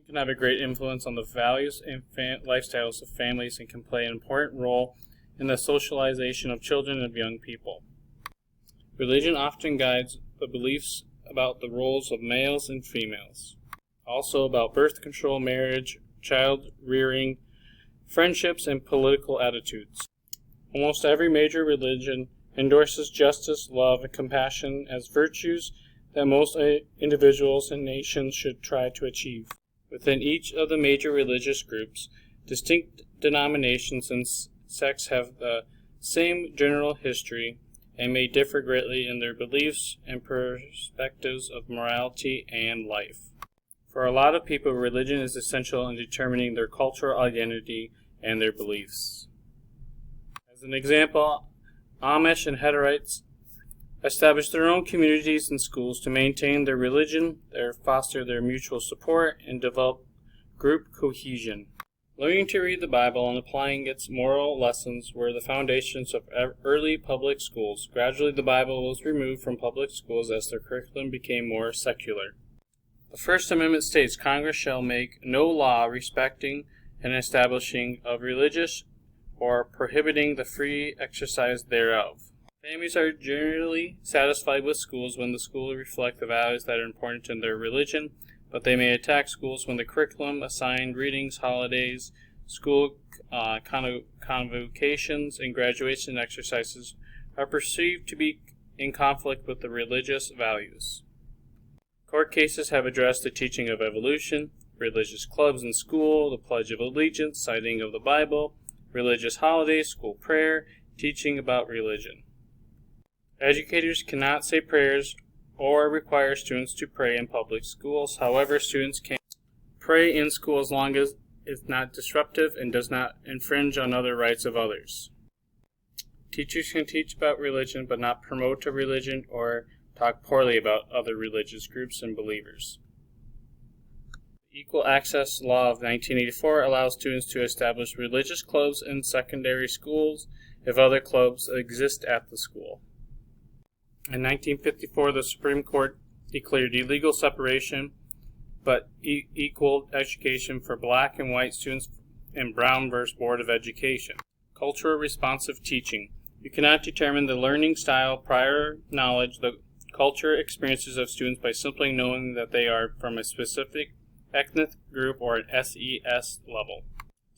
can have a great influence on the values and lifestyles of families and can play an important role in the socialization of children and young people. Religion often guides the beliefs about the roles of males and females, also about birth control, marriage, child rearing, friendships, and political attitudes. Almost every major religion endorses justice, love, and compassion as virtues that most individuals and nations should try to achieve. Within each of the major religious groups, distinct denominations and sects have the same general history and may differ greatly in their beliefs and perspectives of morality and life. For a lot of people, religion is essential in determining their cultural identity and their beliefs. As an example, Amish and Hutterites established their own communities and schools to maintain their religion, foster their mutual support, and develop group cohesion. Learning to read the Bible and applying its moral lessons were the foundations of early public schools. Gradually, the Bible was removed from public schools as their curriculum became more secular. The First Amendment states, Congress shall make no law respecting and establishing of religious or prohibiting the free exercise thereof. Families are generally satisfied with schools when the schools reflect the values that are important in their religion, but they may attack schools when the curriculum, assigned readings, holidays, school convocations, and graduation exercises are perceived to be in conflict with the religious values. Court cases have addressed the teaching of evolution, religious clubs in school, the Pledge of Allegiance, citing of the Bible, religious holidays, school prayer, teaching about religion. Educators cannot say prayers or require students to pray in public schools. However, students can pray in school as long as it's not disruptive and does not infringe on other rights of others. Teachers can teach about religion but not promote a religion or talk poorly about other religious groups and believers. The Equal Access Law of 1984 allows students to establish religious clubs in secondary schools if other clubs exist at the school. In 1954, the Supreme Court declared illegal separation but equal education for black and white students in Brown v. Board of Education. Cultural responsive teaching. You cannot determine the learning style, prior knowledge, the culture experiences of students by simply knowing that they are from a specific ethnic group or an SES level.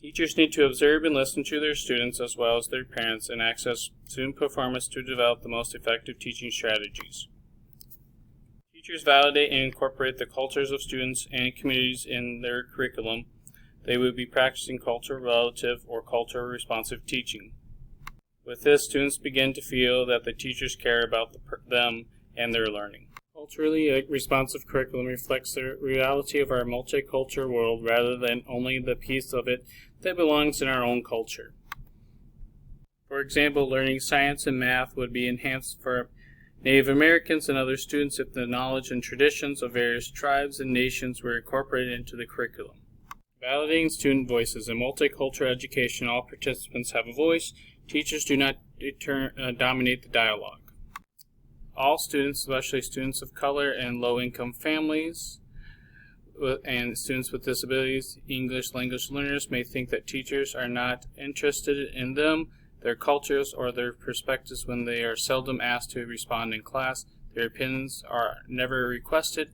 Teachers need to observe and listen to their students as well as their parents and access student performance to develop the most effective teaching strategies. Teachers validate and incorporate the cultures of students and communities in their curriculum. They would be practicing cultural relative or cultural responsive teaching. With this, students begin to feel that the teachers care about them and their learning. Culturally responsive curriculum reflects the reality of our multicultural world rather than only the piece of it that belongs in our own culture. For example, learning science and math would be enhanced for Native Americans and other students if the knowledge and traditions of various tribes and nations were incorporated into the curriculum. Validating student voices. In multicultural education, all participants have a voice. Teachers do not dominate the dialogue. All students, especially students of color and low-income families and students with disabilities, English language learners, may think that teachers are not interested in them, their cultures, or their perspectives when they are seldom asked to respond in class. Their opinions are never requested,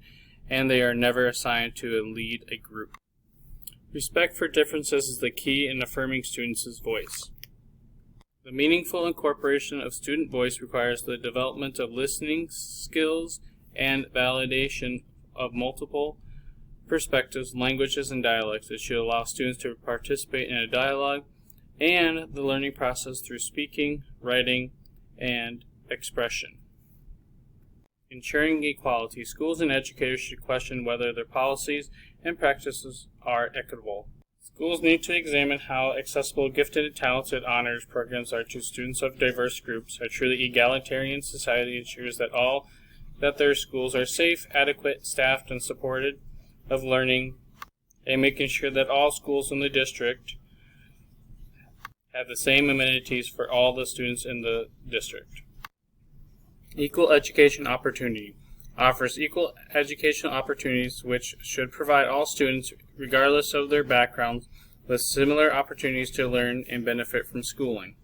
and they are never assigned to lead a group. Respect for differences is the key in affirming students' voice. The meaningful incorporation of student voice requires the development of listening skills and validation of multiple perspectives, languages, and dialects. It should allow students to participate in a dialogue and the learning process through speaking, writing, and expression. Ensuring equality. Schools and educators should question whether their policies and practices are equitable. Schools need to examine how accessible gifted and talented honors programs are to students of diverse groups. A truly egalitarian society ensures that their schools are safe, adequate, staffed, and supported of learning, and making sure that all schools in the district have the same amenities for all the students in the district. Equal education opportunity. offers equal educational opportunities which should provide all students, regardless of their backgrounds, with similar opportunities to learn and benefit from schooling.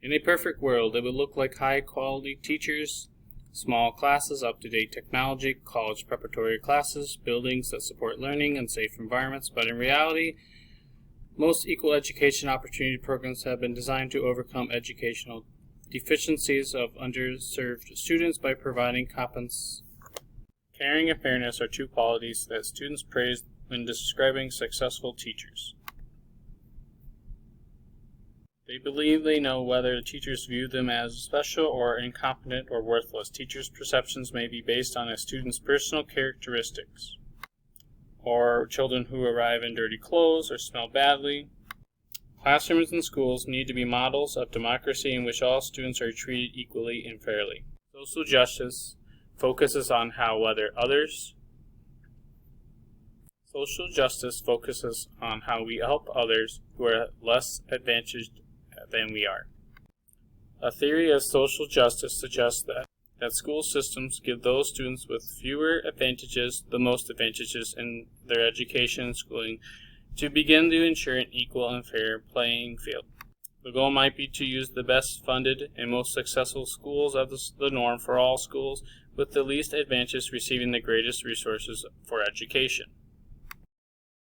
In a perfect world, it would look like high-quality teachers, small classes, up-to-date technology, college preparatory classes, buildings that support learning, and safe environments, but in reality, most equal education opportunity programs have been designed to overcome educational deficiencies of underserved students by providing competence. Caring and fairness are two qualities that students praise when describing successful teachers. They believe they know whether the teachers view them as special or incompetent or worthless. Teachers' perceptions may be based on a student's personal characteristics, or children who arrive in dirty clothes or smell badly. Classrooms and schools need to be models of democracy in which all students are treated equally and fairly. Social justice focuses on how we help others who are less advantaged than we are. A theory of social justice suggests that school systems give those students with fewer advantages the most advantages in their education and schooling to begin to ensure an equal and fair playing field. The goal might be to use the best funded and most successful schools as the norm for all schools, with the least advantages receiving the greatest resources for education.